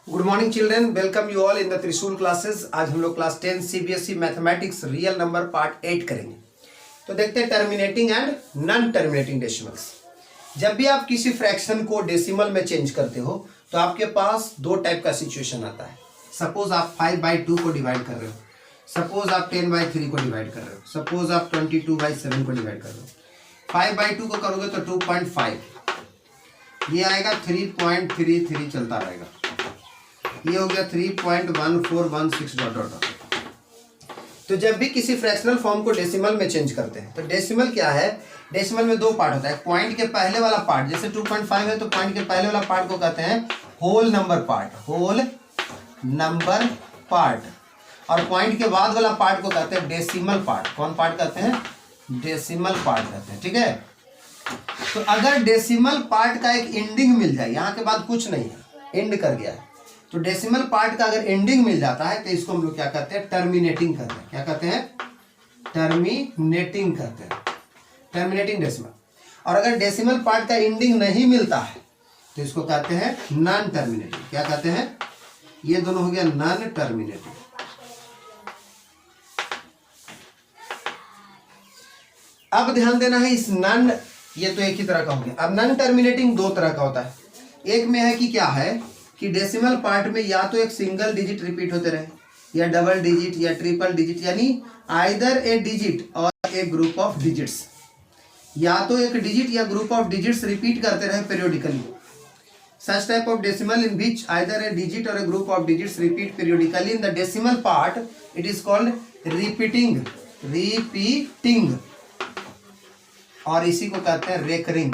Good morning children, welcome you all in the त्रिशूल classes. आज हम लोग class 10 CBSE mathematics real number part 8 करेंगे। तो देखते हैं terminating and non terminating decimals. जब भी आप किसी फ्रैक्शन को डेसिमल में चेंज करते हो तो आपके पास दो टाइप का सिचुएशन आता है। सपोज आप 5/2 को डिवाइड कर रहे हो, सपोज आप 10/3 को डिवाइड कर रहे हो, सपोज आप 22/7 को डिवाइड कर रहे हो। 5/2 को करोगे तो 2.5, ये आएगा 3.33 चलता रहेगा, ये हो गया 3.1416 डॉट डॉट डॉट। तो जब भी किसी फ्रैक्शनल फॉर्म को डेसिमल में चेंज करते हैं तो डेसिमल क्या है, डेसिमल में दो पार्ट होता है। पॉइंट के पहले वाला पार्ट, जैसे 2.5 है तो पॉइंट के पहले वाला पार्ट को कहते हैं whole number part, whole number part, और पॉइंट के बाद वाला पार्ट को कहते हैं डेसिमल पार्ट। कौन पार्ट कहते हैं? डेसिमल पार्ट कहते हैं। ठीक है, तो अगर डेसिमल पार्ट का एक एंडिंग मिल जाए, यहाँ के बाद कुछ नहीं है, एंड कर गया है, तो डेसिमल पार्ट का अगर एंडिंग मिल जाता है तो इसको हम लोग क्या कहते हैं? टर्मिनेटिंग कहते हैं। क्या कहते हैं? टर्मिनेटिंग कहते हैं, टर्मिनेटिंग डेसिमल। और अगर डेसिमल पार्ट का एंडिंग नहीं मिलता है तो इसको कहते हैं नॉन टर्मिनेटिंग। क्या कहते हैं? ये दोनों हो गया नॉन टर्मिनेटिंग। अब ध्यान देना है इस नॉन, ये तो एक ही तरह का हो गया। अब नॉन टर्मिनेटिंग दो तरह का होता है। एक में है कि क्या है कि डेसिमल पार्ट में या तो एक सिंगल डिजिट रिपीट होते रहे, या डबल डिजिट, या ट्रिपल डिजिट, यानी आइदर ए डिजिट और ए ग्रुप ऑफ डिजिट्स, या तो एक डिजिट या ग्रुप ऑफ डिजिट्स रिपीट करते रहे periodically. Such type of decimal in which either a digit और a group of digits repeat periodically in the decimal part, it is called repeating, repeating, और इसी को कहते हैं रेकरिंग।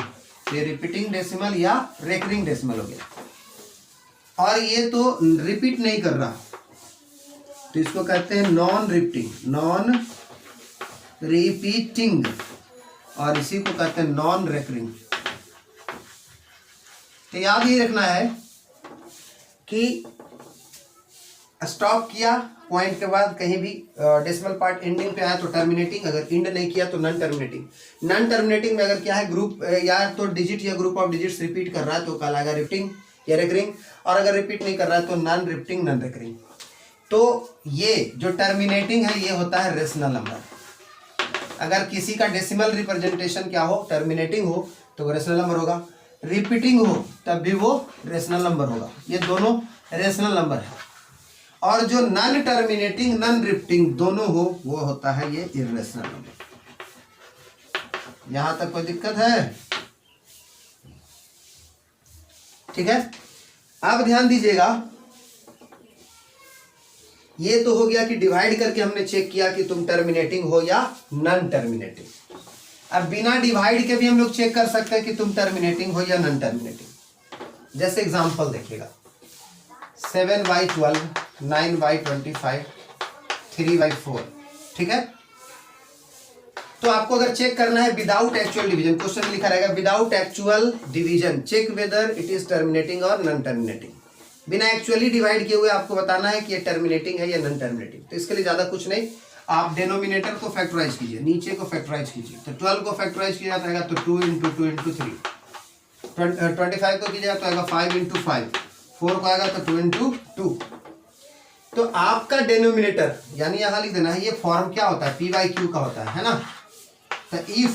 ये रिपीटिंग डेसिमल या रेकरिंग डेसिमल हो गया। और ये तो रिपीट नहीं कर रहा तो इसको कहते हैं नॉन रिपीटिंग, नॉन रिपीटिंग, और इसी को कहते हैं नॉन रेकरिंग। तो याद ही रखना है कि स्टॉप किया पॉइंट के बाद कहीं भी डेसिमल पार्ट एंडिंग पे आया तो टर्मिनेटिंग, अगर एंड नहीं किया तो नॉन टर्मिनेटिंग। नॉन टर्मिनेटिंग में अगर क्या है, ग्रुप या तो डिजिट या ग्रुप ऑफ डिजिट्स रिपीट कर रहा है तो कहलाएगा रिपीटिंग या रेकरिंग, और अगर रिपीट नहीं कर रहा है तो नॉन रिपीटिंग, नॉन रेकरिंग। तो ये जो टर्मिनेटिंग है ये होता है रेशनल नंबर। अगर किसी का डेसिमल रिप्रेजेंटेशन क्या हो, टर्मिनेटिंग हो, तो वो रेशनल नंबर होगा। रिपीटिंग हो तब भी वो रेशनल नंबर होगा। ये दोनों रेशनल नंबर है। और जो नॉन टर्मिनेटिंग, नॉन रिपीटिंग दोनों हो वो होता है ये इर्रेशनल नंबर। यहां तक कोई दिक्कत है? ठीक है, अब ध्यान दीजिएगा, ये तो हो गया कि डिवाइड करके हमने चेक किया कि तुम टर्मिनेटिंग हो या नॉन टर्मिनेटिंग। अब बिना डिवाइड के भी हम लोग चेक कर सकते हैं कि तुम टर्मिनेटिंग हो या नॉन टर्मिनेटिंग। जैसे एग्जांपल देखिएगा, 7/12, 9/25, 3/4। ठीक है, तो आपको अगर चेक करना है विदाउट एक्चुअल डिवीजन, क्वेश्चन में लिखा रहेगा without actual division check whether it is terminating और नॉन टर्मिनेटिंग। बिना एक्चुअली डिवाइड किए हुए आपको बताना है कि ये टर्मिनेटिंग है या नॉन टर्मिनेटिंग। तो इसके लिए ज्यादा कुछ नहीं, आप डिनोमिनेटर को फैक्टराइज कीजिए, नीचे को फैक्टराइज कीजिए। तो 12 को फैक्टराइज किया जाता है तो 2 × 2 × 3, 25 को कीजिएगा तो आएगा 5 × 5, 4 को आएगा तो 2 × 2। तो आपका डिनोमिनेटर यानी यहां लिख देना है, ये फॉर्म क्या होता है? P/Q का होता है ना। तो if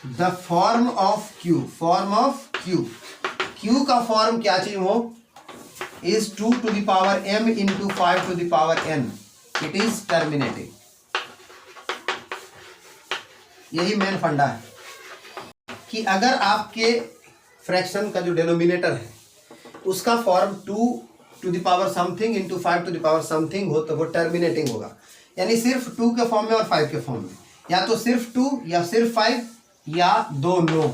the form of Q, form of Q का फॉर्म क्या चीज हो, is 2 to the power m into 5 to the power n, it is terminating. यही मेन फंडा है कि अगर आपके फ्रैक्शन का जो डिनोमिनेटर है उसका form 2 to the power something into 5 to the power something हो तो वो टर्मिनेटिंग होगा। यानी सिर्फ 2 के फॉर्म में और 5 के फॉर्म में, या तो सिर्फ 2 या सिर्फ 5 या दोनों।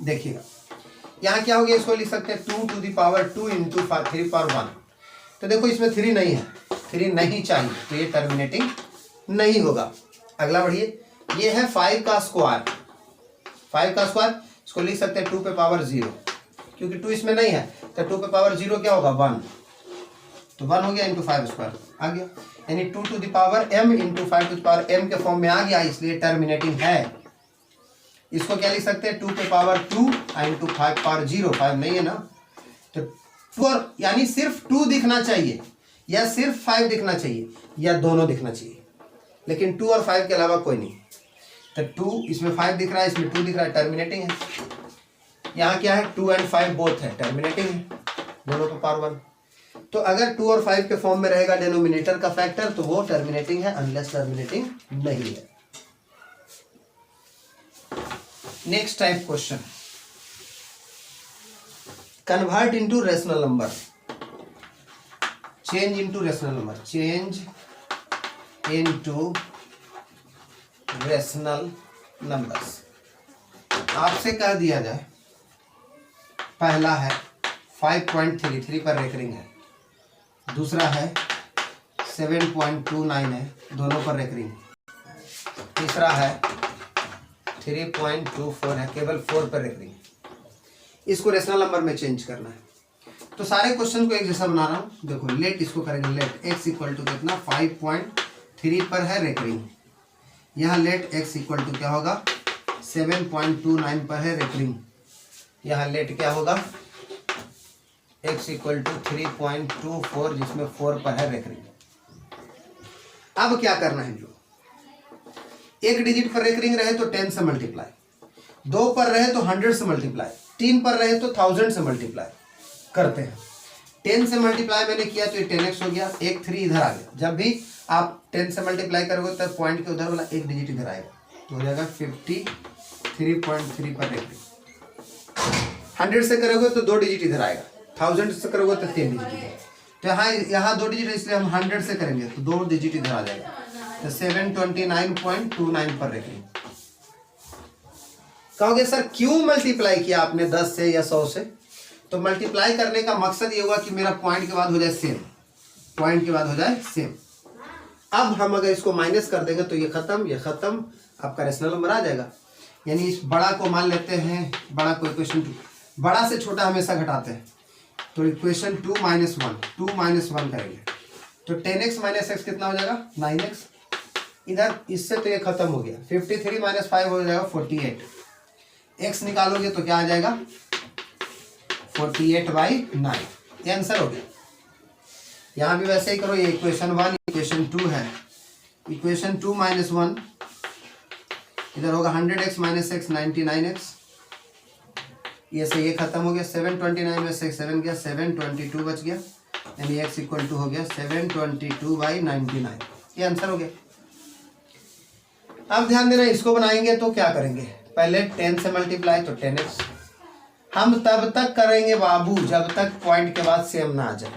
देखिएगा यहां क्या हो गया, इसको लिख सकते हैं 2 to the power 2 into 3/1। तो देखो इसमें 3 नहीं है, 3 नहीं चाहिए तो ये टर्मिनेटिंग नहीं होगा। अगला बढ़िए, ये है 5 का स्क्वायर, 5 का स्क्वायर इसको लिख सकते हैं 2 पे पावर 0, क्योंकि 2 इसमें नहीं है तो 2 पे पावर 0 क्या होगा? 1, तो 1 हो गया इंटू 5 स्क्वायर आ गया, यानी 2 to the power m into 5 to the power m के फॉर्म में आ गया, इसलिए टर्मिनेटिंग है। इसको क्या लिख सकते हैं? 2 पे पावर 2 इंटू 5 पावर 0, 5 नहीं है ना, तो 2 और यानी सिर्फ 2 दिखना चाहिए या सिर्फ 5 दिखना चाहिए या दोनों दिखना चाहिए, लेकिन 2 और 5 के अलावा कोई नहीं। तो 2 इसमें 5 दिख रहा है, इसमें 2 दिख रहा है, टर्मिनेटिंग है। यहाँ क्या है 2 एंड 5 बोथ है, टर्मिनेटिंग है, दोनों का पावर 1। तो अगर 2 और 5 के फॉर्म में रहेगा डिनोमिनेटर का फैक्टर तो वो टर्मिनेटिंग है, अनलेस टर्मिनेटिंग नहीं है। Next type question, convert into rational number, change into rational number, change into rational numbers. आपसे कह दिया जाए पहला है 5.33 पर रेकरिंग है, दूसरा है 7.29 है, दोनों पर रेकरिंग, तीसरा है 3.24 है, केवल 4 पर रेकरिंग। इसको रेशनल नंबर में चेंज करना है। तो सारे क्वेश्चन को एक जैसा बना रहा हूँ। देखो लेट इसको करेंगे, लेट x इक्वल टू कितना 5.3 पर है रेकरिंग, यहाँ लेट x इक्वल टू क्या होगा 7.29 पर है रेकरिंग, यहाँ लेट क्या होगा x इक्वल टू 3.24 जिसमें 4 पर है रेकरिंग। अब क्या करना है, जो एक डिजिट पर रेकरिंग रहे तो 10 से मल्टीप्लाई, 2 पर रहे तो 100 से मल्टीप्लाई, 3 पर रहे तो 1000 से मल्टीप्लाई करते हैं। 10 से मल्टीप्लाई मैंने किया तो ये 10x हो गया, एक 3 इधर आ गया। जब भी आप 10 से मल्टीप्लाई करोगे तो पॉइंट के उधर वाला एक डिजिट इधर आएगा, तो हो जाएगा 53.3 पर रेकरिंग। 100 से करोगे तो 2 डिजिट इधर आएगा, 1000 से करोगे तो 3 डिजिट इधर। तो यहाँ 2 डिजिट है, इसलिए हम 100 से करेंगे तो 2 डिजिट इधर आ जाएगा, तो 729.29 पर रेकरिंग। कहोगे सर क्यों मल्टीप्लाई किया आपने 10 से या 100 से? तो मल्टीप्लाई करने का मकसद ये हुआ कि मेरा पॉइंट के बाद हो जाए सेम, पॉइंट के बाद हो जाए सेम। अब हम अगर इसको माइनस कर देंगे तो ये खत्म, आपका रेशनल नंबर आ जाएगा। यानी इस बड़ा को मान लेते हैं, बड़ा को इक्वेशन 2, बड़ा से छोटा हमेशा घटाते हैं, तो इक्वेशन 2 - 1 करेंगे तो 10x - x कितना हो जाएगा 9x। इधर इससे तो ये खत्म हो गया, 53 - 5 हो जाएगा 48। x निकालोगे तो क्या आ जाएगा 48/9, ये आंसर हो गया। यहाँ भी वैसे ही करो, ये इक्वेशन 1 इक्वेशन 2 है, इक्वेशन 2 - 1 इधर होगा 100x - x 99x, ये से ये खत्म हो गया, 729 में से 7 गया, 722 बच गया, यानी x इक्वल टू हो गया 722/99, ये आंसर हो गया। अब ध्यान देना, इसको बनाएंगे तो क्या करेंगे, पहले 10 से मल्टीप्लाई तो 10x। हम तब तक करेंगे बाबू जब तक पॉइंट के बाद सेम ना आ जाए।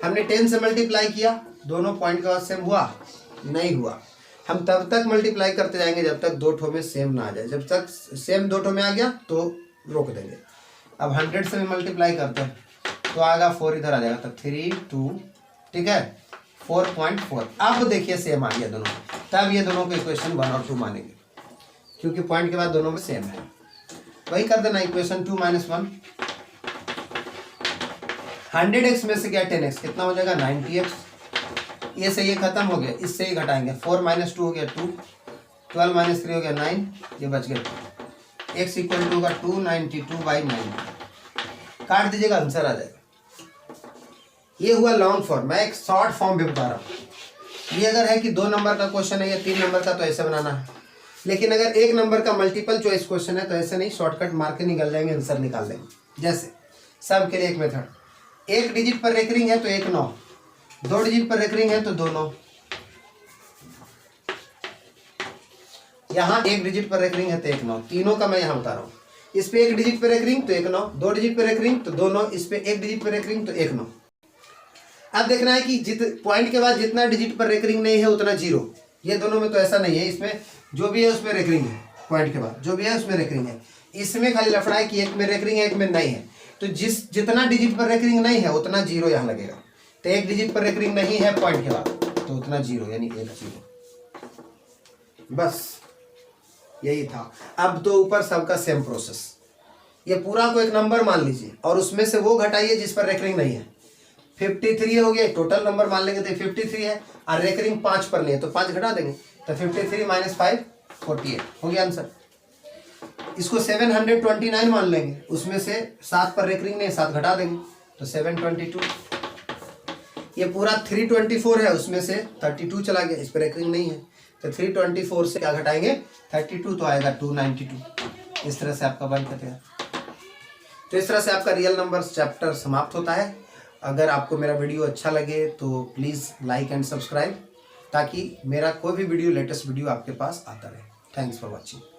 हमने 10 से मल्टीप्लाई किया, दोनों पॉइंट के बाद सेम हुआ नहीं हुआ, हम तब तक मल्टीप्लाई करते जाएंगे जब तक 2 ठो में सेम ना आ जाए। जब तक सेम 2 ठो में आ गया तो रोक देंगे। अब 100 से भी मल्टीप्लाई करते हैं तो आएगा 4 इधर आ जाएगा, तब 3 2, ठीक है 4.4। अब देखिए सेम आ गया दोनों, तब ये दोनों के इक्वेशन 1 और 2 मानेंगे, क्योंकि पॉइंट के बाद दोनों में सेम है। वही कर देना, इक्वेशन 2 - 1, 100x में से क्या 10x कितना हो जाएगा 90x, ये से ये खत्म हो गया, इससे ही घटाएंगे, 4 - 2 हो गया 2, 12 - 3 हो गया 9, ये बच गया 2, x इक्वल टू होगा 292/9, काट दीजिएगा आंसर आ जाएगा। ये हुआ लॉन्ग फॉर्म, मैं एक शॉर्ट फॉर्म भी बता रहा हूँ। ये अगर है कि 2 नंबर का क्वेश्चन है या 3 नंबर का तो ऐसे बनाना है, लेकिन अगर 1 नंबर का मल्टीपल चॉइस क्वेश्चन है तो ऐसे नहीं, शॉर्टकट मार के निकल जाएंगे, आंसर निकाल देंगे। जैसे सब के लिए एक मेथड, 1 डिजिट पर रेकरिंग है तो 1 9, 2 डिजिट पर रेकरिंग है तो 2 9, यहाँ 1 डिजिट पर रेकरिंग है तो 1 9, तीनों का मैं यहाँ बता रहा हूँ। इस पे 1 डिजिट पर रेकरिंग तो 1 9, 2 डिजिट पर रेकरिंग तो 2 9, इस पे 1 डिजिट पर रेकरिंग तो 1 9। अब देखना है कि पॉइंट के बाद जितना डिजिट पर रेकरिंग नहीं है उतना 0, ये दोनों में तो ऐसा नहीं है, इसमें जो भी है उसमें रेकरिंग है, पॉइंट के बाद जो भी है उसमें रेकरिंग है। इसमें खाली लफड़ा है कि एक में रेकरिंग है एक में नहीं है, तो जितना डिजिट पर रेकरिंग नहीं है उतना 0 यहाँ लगेगा। तो 1 डिजिट पर रेकरिंग नहीं है पॉइंट के बाद तो उतना 0, यानी 1 0, बस यही था। अब तो ऊपर सबका सेम प्रोसेस, ये पूरा को एक नंबर मान लीजिए और उसमें से वो घटाइए जिस पर रेकरिंग नहीं है। 53 हो गया, टोटल नंबर मान लेंगे तो 53 है और रेकरिंग 5 पर नहीं है तो 5 घटा देंगे, तो 53 - 5 48 हो गया आंसर। इसको 729 मान लेंगे, उसमें से 7 पर रेकरिंग नहीं, 7 घटा देंगे तो 722। ये पूरा 324 है, उसमें से 32 चला गया, इस पर रेकरिंग नहीं है, तो 324 से क्या घटाएंगे 32, तो आएगा 292। इस तरह से आपका बन कटेगा। तो इस तरह से आपका रियल नंबर्स चैप्टर समाप्त होता है। अगर आपको मेरा वीडियो अच्छा लगे तो प्लीज़ लाइक एंड सब्सक्राइब, ताकि मेरा कोई भी वीडियो, लेटेस्ट वीडियो आपके पास आता रहे। Thanks for watching.